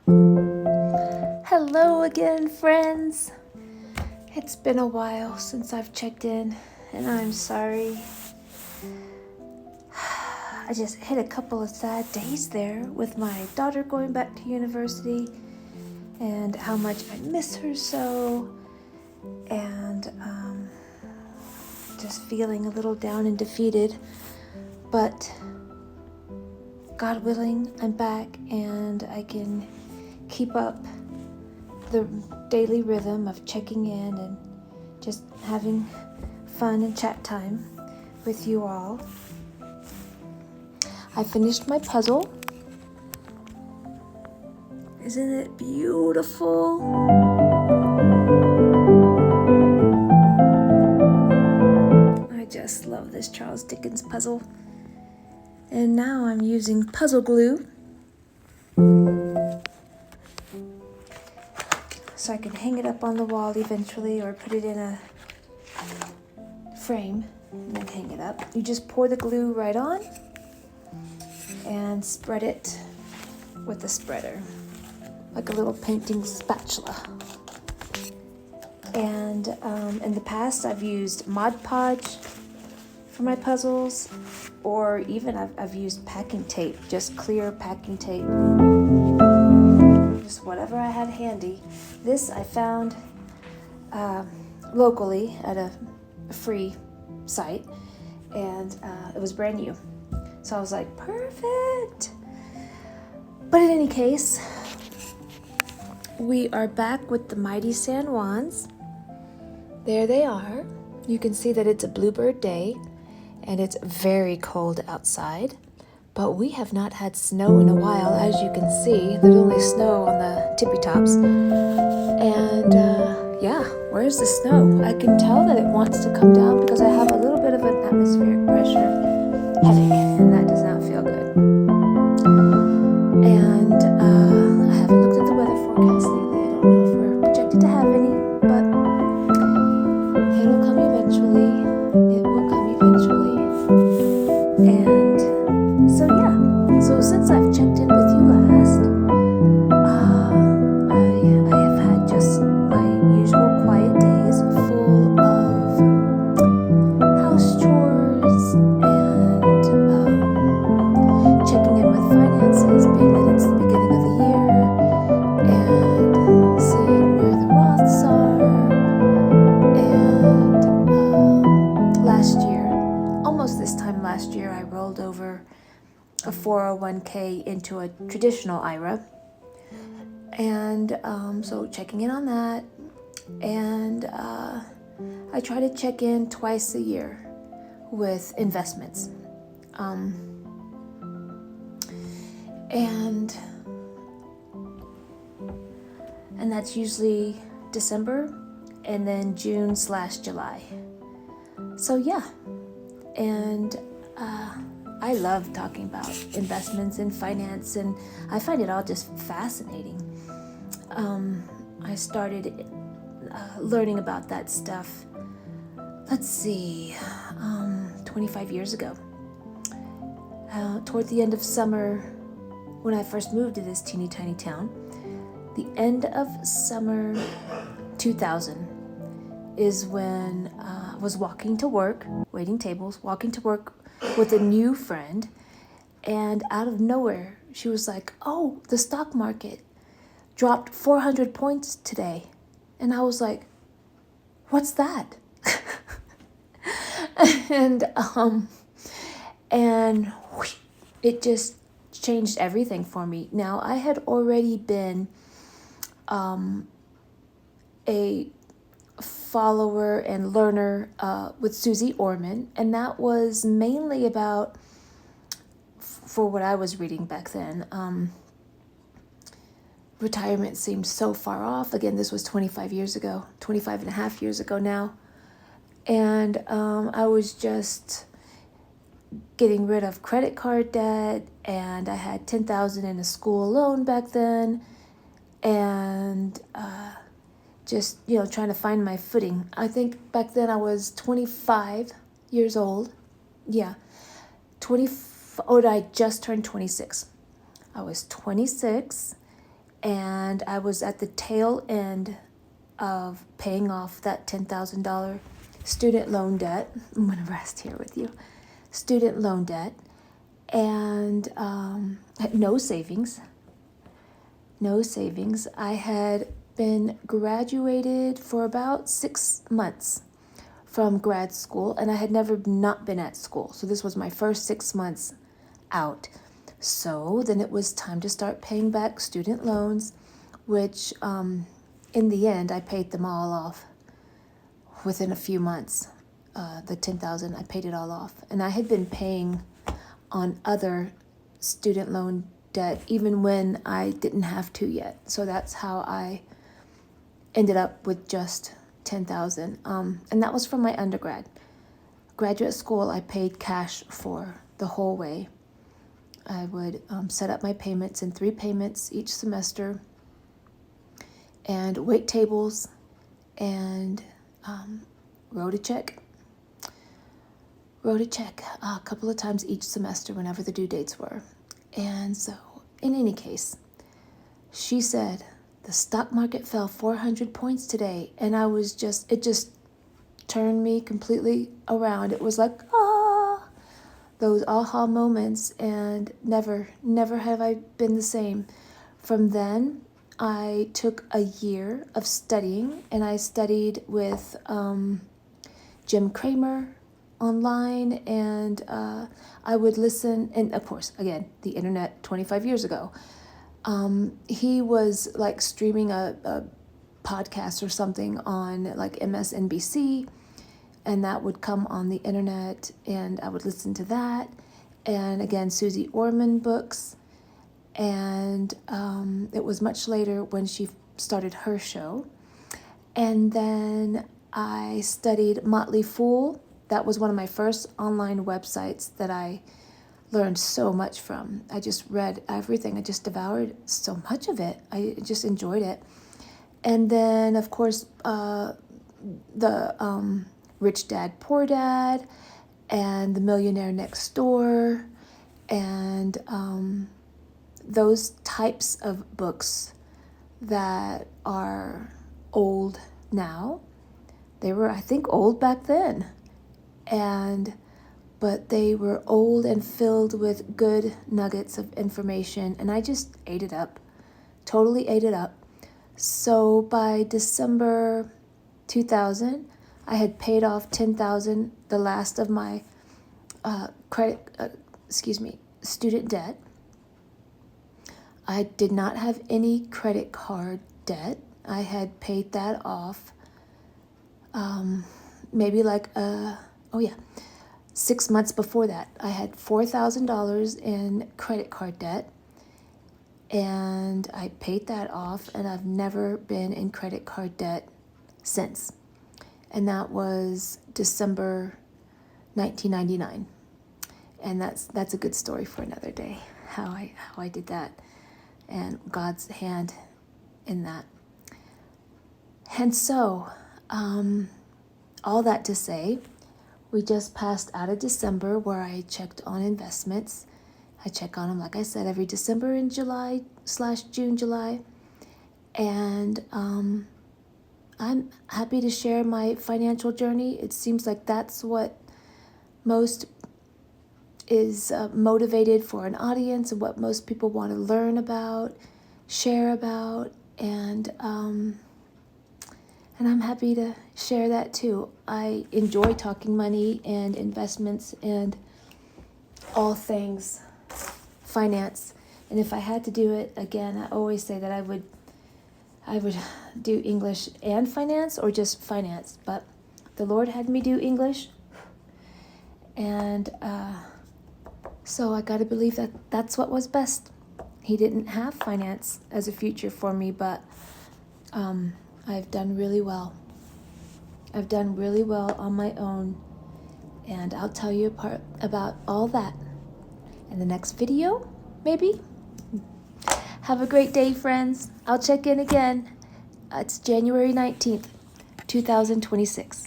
Hello again, friends. It's been a while since I've checked in, and I'm sorry. I just hit a couple of sad days there with my daughter going back to university and how much I miss her so, and just feeling a little down and defeated. But God willing, I'm back and I can keep up the daily rhythm of checking in and just having fun and chat time with you all. I finished my puzzle. Isn't it beautiful? I just love this Charles Dickens puzzle. And now I'm using puzzle glue so I can hang it up on the wall eventually, or put it in a frame and then hang it up. You just pour the glue right on and spread it with a spreader, like a little painting spatula. And in the past, I've used Mod Podge for my puzzles, or even I've used packing tape, just clear packing tape, just whatever I had handy. This I found locally at a free site, and it was brand new. So I was like, perfect. But in any case, we are back with the mighty San Juans. There they are. You can see that it's a bluebird day, and it's very cold outside. But we have not had snow in a while, as you can see. There's only snow on the tippy tops. And yeah, where's the snow? I can tell that it wants to come down because I have a little bit of an atmospheric pressure headache, and that does not feel good. And I haven't looked at the weather forecast lately. I don't know if we're projected to have any, but it'll come eventually. It will come eventually. And so yeah, so since I've checked in with you last, I have had just my usual quiet days full of house chores and checking in with finances, being that it's the beginning of the year, and seeing where the Roths are. And last year, almost this time last year, I rolled over a 401k into a traditional IRA, and so checking in on that. And I try to check in twice a year with investments, and that's usually December and then June/July. So yeah, and I love talking about investments and finance, and I find it all just fascinating. I started learning about that stuff, let's see, 25 years ago. Toward the end of summer, when I first moved to this teeny tiny town, the end of summer 2000 is when I was walking to work, waiting tables, walking to work with a new friend, and out of nowhere, she was like, oh, the stock market dropped 400 points today. And I was like, what's that? and it just changed everything for me. Now, I had already been a follower and learner with Susie Orman, and that was mainly about, for what I was reading back then, retirement seemed so far off. Again, this was 25 years ago, 25 and a half years ago now. And I was just getting rid of credit card debt, and I had $10,000 in a school loan back then, and just, trying to find my footing. I think back then I was 25 years old. Yeah, I just turned 26. I was 26, and I was at the tail end of paying off that $10,000 student loan debt. I'm going to rest here with you. Student loan debt, and had no savings. No savings. I had been graduated for about 6 months from grad school, and I had never not been at school. So this was my first 6 months out. So then it was time to start paying back student loans, which in the end I paid them all off within a few months. The $10,000, I paid it all off. And I had been paying on other student loan debt even when I didn't have to yet. So that's how I ended up with just $10,000. And that was from my undergrad. Graduate school, I paid cash for the whole way. I would set up my payments in 3 payments each semester, and wait tables, and wrote a check a couple of times each semester whenever the due dates were. And so, in any case, she said, the stock market fell 400 points today, and it just turned me completely around. It was like, those aha moments, and never have I been the same. From then, I took a year of studying, and I studied with Jim Cramer online, and I would listen, and of course, again, the internet 25 years ago. He was like streaming a podcast or something on like MSNBC, and that would come on the internet, and I would listen to that. And again, Susie Orman books. And it was much later when she started her show. And then I studied Motley Fool. That was one of my first online websites that I learned so much from. I just read everything. I just devoured so much of it. I just enjoyed it. And then, of course, the Rich Dad, Poor Dad, and The Millionaire Next Door, and those types of books that are old now. They were, I think, old back then, but they were old and filled with good nuggets of information, and I just ate it up, totally ate it up. So by December 2000, I had paid off $10,000, the last of my student debt. I did not have any credit card debt. I had paid that off maybe 6 months before that. I had $4,000 in credit card debt, and I paid that off, and I've never been in credit card debt since. And that was December 1999. And that's a good story for another day, how I did that, and God's hand in that. And so, all that to say, we just passed out of December, where I checked on investments. I check on them, like I said, every December and July/June, July. And I'm happy to share my financial journey. It seems like that's what most is motivated for an audience, and what most people want to learn about, share about, and I'm happy to share that too. I enjoy talking money and investments and all things finance. And if I had to do it again, I always say that I would do English and finance, or just finance. But the Lord had me do English, and so I got to believe that that's what was best. He didn't have finance as a future for me, but I've done really well. I've done really well on my own, and I'll tell you about all that in the next video, maybe. Have a great day, friends. I'll check in again. It's January 19th, 2026.